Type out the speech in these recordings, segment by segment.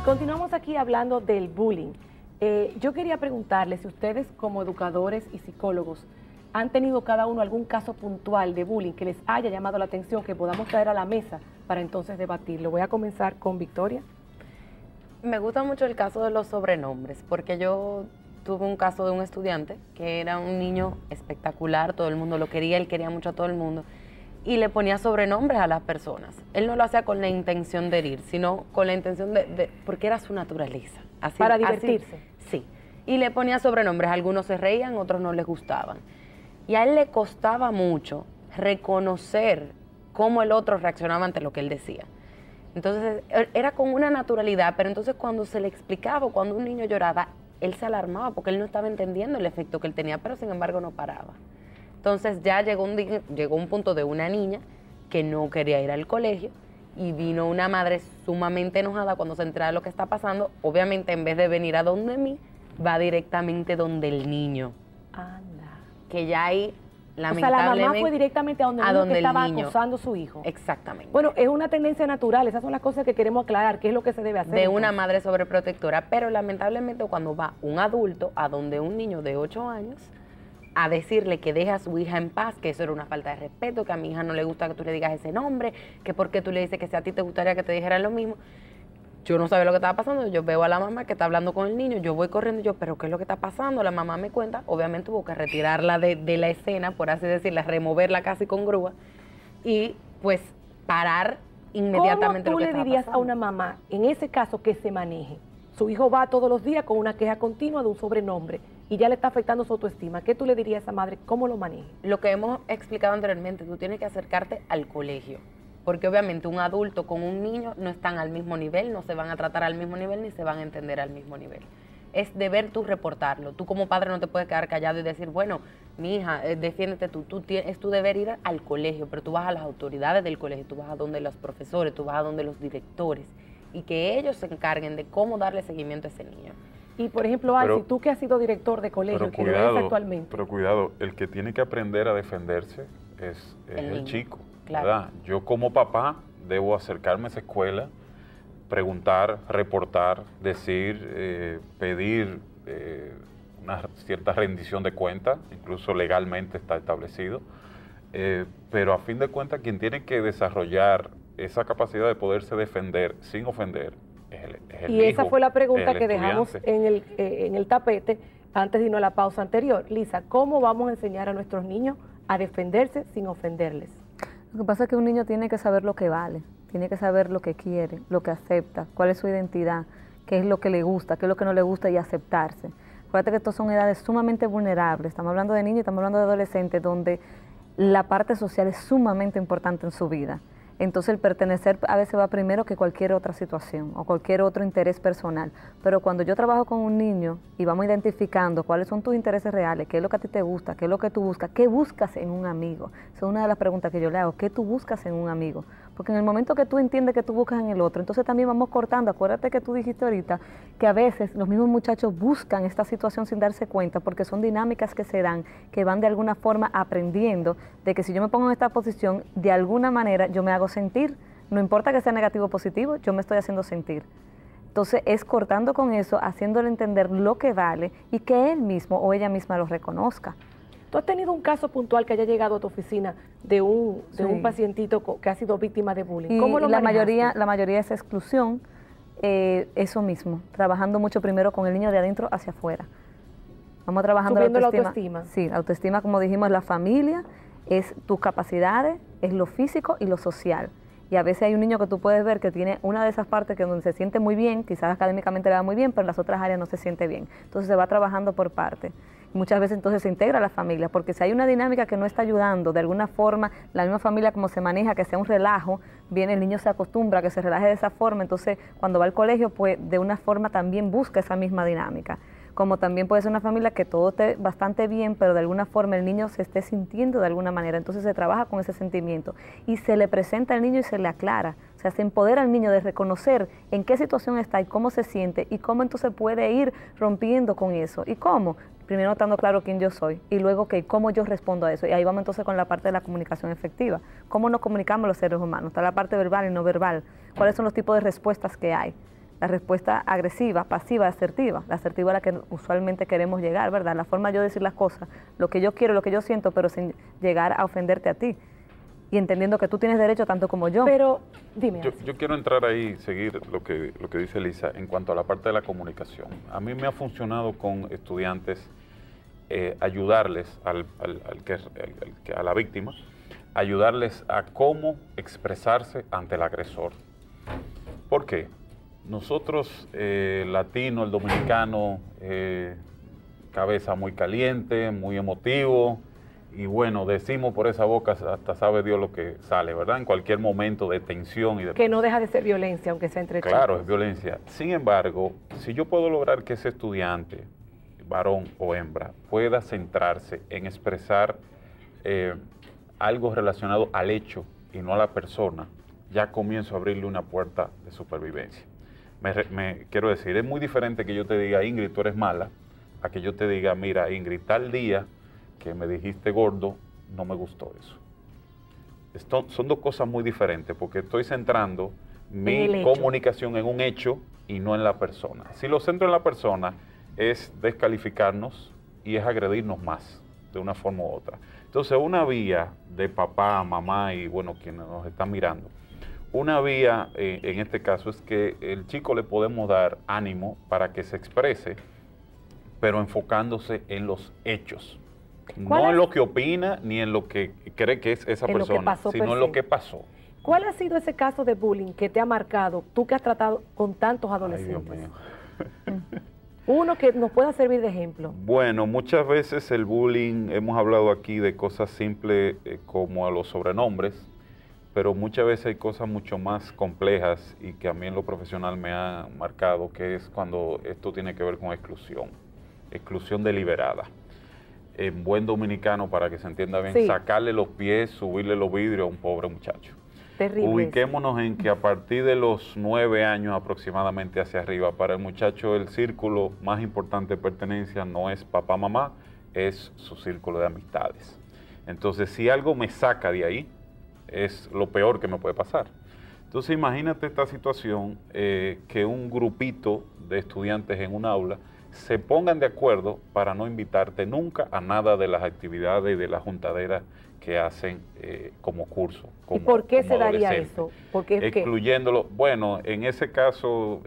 Continuamos aquí hablando del bullying. Yo quería preguntarles si ustedes como educadores y psicólogos han tenido cada uno algún caso puntual de bullying que les haya llamado la atención, que podamos traer a la mesa para entonces debatirlo. Voy a comenzar con Victoria. Me gusta mucho el caso de los sobrenombres, porque yo tuve un caso de un estudiante que era un niño espectacular, todo el mundo lo quería, él quería mucho a todo el mundo, y le ponía sobrenombres a las personas. Él no lo hacía con la intención de herir, sino con la intención porque era su naturaleza. Así, para divertirse. Así, sí, y le ponía sobrenombres, algunos se reían, otros no les gustaban. Y a él le costaba mucho reconocer cómo el otro reaccionaba ante lo que él decía. Entonces, era con una naturalidad, pero entonces cuando se le explicaba, cuando un niño lloraba, él se alarmaba porque él no estaba entendiendo el efecto que él tenía, pero sin embargo no paraba. Entonces ya llegó un punto de una niña que no quería ir al colegio y vino una madre sumamente enojada cuando se entera de lo que está pasando. Obviamente, en vez de venir a donde mí, va directamente donde el niño. Anda. Que ya ahí, O lamentablemente... sea, la mamá fue directamente a donde el niño que estaba acosando a su hijo. Exactamente. Bueno, es una tendencia natural, esas son las cosas que queremos aclarar, qué es lo que se debe hacer. De una madre sobreprotectora, pero lamentablemente cuando va un adulto a donde un niño de 8 años a decirle que deje a su hija en paz, que eso era una falta de respeto, que a mi hija no le gusta que tú le digas ese nombre, que porque tú le dices que si a ti te gustaría que te dijeran lo mismo. Yo no sabía lo que estaba pasando, yo veo a la mamá que está hablando con el niño, yo voy corriendo, pero ¿qué es lo que está pasando? La mamá me cuenta, obviamente hubo que retirarla de la escena, por así decirlo, removerla casi con grúa, y pues parar inmediatamente lo que estaba pasando. ¿Cómo tú le dirías a una mamá, en ese caso, que se maneje? Su hijo va todos los días con una queja continua de un sobrenombre y ya le está afectando su autoestima. ¿Qué tú le dirías a esa madre? ¿Cómo lo maneje? Lo que hemos explicado anteriormente, tú tienes que acercarte al colegio, porque obviamente un adulto con un niño no están al mismo nivel, no se van a tratar al mismo nivel ni se van a entender al mismo nivel. Es deber tú reportarlo. Tú como padre no te puedes quedar callado y decir, bueno, mi hija, defiéndete tú. Es tu deber ir al colegio, pero tú vas a las autoridades del colegio, tú vas a donde los profesores, tú vas a donde los directores, y que ellos se encarguen de cómo darle seguimiento a ese niño. Y por ejemplo, Alci, tú que has sido director de colegio, que lo eres actualmente. Pero cuidado, el que tiene que aprender a defenderse es el chico, claro. ¿verdad? Yo como papá debo acercarme a esa escuela, preguntar, reportar, decir, pedir una cierta rendición de cuentas, incluso legalmente está establecido, pero a fin de cuentas quien tiene que desarrollar esa capacidad de poderse defender sin ofender es el y hijo, esa fue la pregunta que estudiante. dejamos en el tapete antes de irnos a la pausa anterior. Lisa, ¿cómo vamos a enseñar a nuestros niños a defenderse sin ofenderles? Lo que pasa es que un niño tiene que saber lo que vale, tiene que saber lo que quiere, lo que acepta, cuál es su identidad, qué es lo que le gusta, qué es lo que no le gusta y aceptarse. Acuérdate que estas son edades sumamente vulnerables, estamos hablando de niños y estamos hablando de adolescentes donde la parte social es sumamente importante en su vida. Entonces el pertenecer a veces va primero que cualquier otra situación o cualquier otro interés personal. Pero cuando yo trabajo con un niño y vamos identificando cuáles son tus intereses reales, qué es lo que a ti te gusta, qué es lo que tú buscas, qué buscas en un amigo. Esa es una de las preguntas que yo le hago, ¿qué tú buscas en un amigo? Porque en el momento que tú entiendes que tú buscas en el otro, entonces también vamos cortando. Acuérdate que tú dijiste ahorita que a veces los mismos muchachos buscan esta situación sin darse cuenta porque son dinámicas que se dan, que van de alguna forma aprendiendo de que si yo me pongo en esta posición, de alguna manera yo me hago sentir. No importa que sea negativo o positivo, yo me estoy haciendo sentir. Entonces es cortando con eso, haciéndole entender lo que vale y que él mismo o ella misma lo reconozca. ¿Tú has tenido un caso puntual que haya llegado a tu oficina de un pacientito que ha sido víctima de bullying? ¿Cómo lo manejaste? La mayoría es exclusión, eso mismo, trabajando mucho primero con el niño de adentro hacia afuera. Vamos trabajando subiendo la autoestima. Sí, la autoestima, como dijimos, la familia, es tus capacidades, es lo físico y lo social. Y a veces hay un niño que tú puedes ver que tiene una de esas partes que donde se siente muy bien, quizás académicamente le va muy bien, pero en las otras áreas no se siente bien. Entonces se va trabajando por parte. Muchas veces entonces se integra a la familia, porque si hay una dinámica que no está ayudando, de alguna forma, la misma familia como se maneja, que sea un relajo, viene el niño se acostumbra a que se relaje de esa forma, entonces cuando va al colegio, pues de una forma también busca esa misma dinámica. Como también puede ser una familia que todo esté bastante bien, pero de alguna forma el niño se esté sintiendo de alguna manera, entonces se trabaja con ese sentimiento y se le presenta al niño y se le aclara, o sea, se empodera al niño de reconocer en qué situación está y cómo se siente y cómo entonces puede ir rompiendo con eso. ¿Y cómo? Primero estando claro quién yo soy y luego que cómo yo respondo a eso. Y ahí vamos entonces con la parte de la comunicación efectiva. ¿Cómo nos comunicamos los seres humanos? Está la parte verbal y no verbal. ¿Cuáles son los tipos de respuestas que hay? La respuesta agresiva, pasiva, asertiva. La asertiva a la que usualmente queremos llegar, ¿verdad? La forma de yo decir las cosas, lo que yo quiero, lo que yo siento, pero sin llegar a ofenderte a ti. Y entendiendo que tú tienes derecho tanto como yo. Pero, dime. Yo quiero entrar ahí, seguir lo que dice Elisa en cuanto a la parte de la comunicación. A mí me ha funcionado con estudiantes ayudarles a la víctima, ayudarles a cómo expresarse ante el agresor. ¿Por qué? Nosotros, latino, el dominicano, cabeza muy caliente, muy emotivo, y bueno, decimos por esa boca hasta sabe Dios lo que sale, ¿verdad? En cualquier momento de tensión y de... Que no deja de ser violencia, aunque sea entre Claro, chicos. es violencia. Sin embargo, si yo puedo lograr que ese estudiante, varón o hembra, pueda centrarse en expresar algo relacionado al hecho y no a la persona, ya comienzo a abrirle una puerta de supervivencia. Quiero decir, es muy diferente que yo te diga, Ingrid, tú eres mala, a que yo te diga, mira, Ingrid, tal día que me dijiste gordo, no me gustó eso. Son dos cosas muy diferentes, porque estoy centrando mi comunicación en un hecho y no en la persona. Si lo centro en la persona, es descalificarnos y es agredirnos más, de una forma u otra. Entonces, una vía de papá, mamá y, bueno, quienes nos están mirando, una vía, en este caso, es que el chico le podemos dar ánimo para que se exprese, pero enfocándose en los hechos. No en lo que opina, ni en lo que cree que es esa persona, sino en lo que pasó. ¿Cuál ha sido ese caso de bullying que te ha marcado, tú que has tratado con tantos adolescentes? Ay, Dios mío. Uno que nos pueda servir de ejemplo. Bueno, muchas veces el bullying, hemos hablado aquí de cosas simples como a los sobrenombres, pero muchas veces hay cosas mucho más complejas y que a mí en lo profesional me ha marcado, que es cuando esto tiene que ver con exclusión deliberada. En buen dominicano, para que se entienda bien, sacarle los pies, subirle los vidrios a un pobre muchacho. Terrible. Ubiquémonos en que a partir de los 9 años aproximadamente hacia arriba, para el muchacho el círculo más importante de pertenencia no es papá, mamá, es su círculo de amistades. Entonces, si algo me saca de ahí, es lo peor que me puede pasar. Entonces, imagínate esta situación, que un grupito de estudiantes en un aula se pongan de acuerdo para no invitarte nunca a nada de las actividades y de las juntaderas que hacen como curso. ¿Y por qué se daría eso? Porque excluyéndolo. Bueno, en ese caso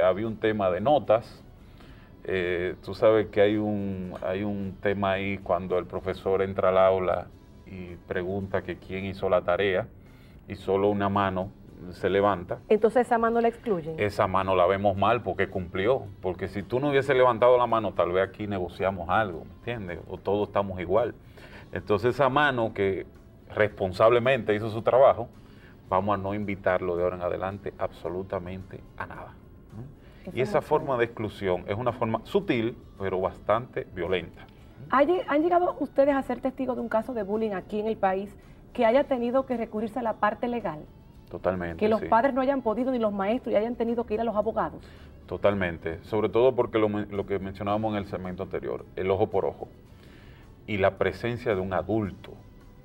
había un tema de notas. Tú sabes que hay un tema ahí cuando el profesor entra al aula y pregunta que quién hizo la tarea y solo una mano se levanta. Entonces esa mano la excluyen. Esa mano la vemos mal porque cumplió, porque si tú no hubiese levantado la mano, tal vez aquí negociamos algo, ¿me entiendes? O todos estamos igual. Entonces esa mano que responsablemente hizo su trabajo, vamos a no invitarlo de ahora en adelante absolutamente a nada. Y esa forma de exclusión es una forma sutil, pero bastante violenta. ¿Han llegado ustedes a ser testigos de un caso de bullying aquí en el país que haya tenido que recurrirse a la parte legal? Totalmente. Que los padres no hayan podido, ni los maestros, y hayan tenido que ir a los abogados. Totalmente. Sobre todo porque lo que mencionábamos en el segmento anterior, el ojo por ojo. Y la presencia de un adulto.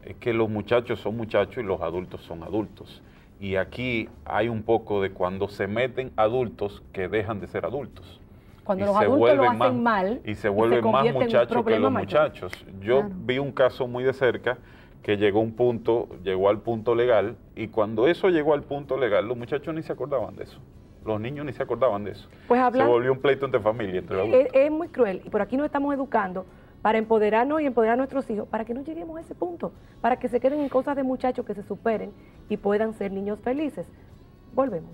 Es que los muchachos son muchachos y los adultos son adultos. Y aquí hay un poco de cuando se meten adultos que dejan de ser adultos. Cuando los adultos lo hacen mal y se vuelven más muchachos que los muchachos. Yo vi un caso muy de cerca que llegó al punto legal, y cuando eso llegó al punto legal, los muchachos ni se acordaban de eso. Los niños ni se acordaban de eso. Pues se volvió un pleito entre familia, entre adultos. Es muy cruel, y por aquí nos estamos educando para empoderarnos y empoderar a nuestros hijos, para que no lleguemos a ese punto, para que se queden en cosas de muchachos, que se superen y puedan ser niños felices. Volvemos.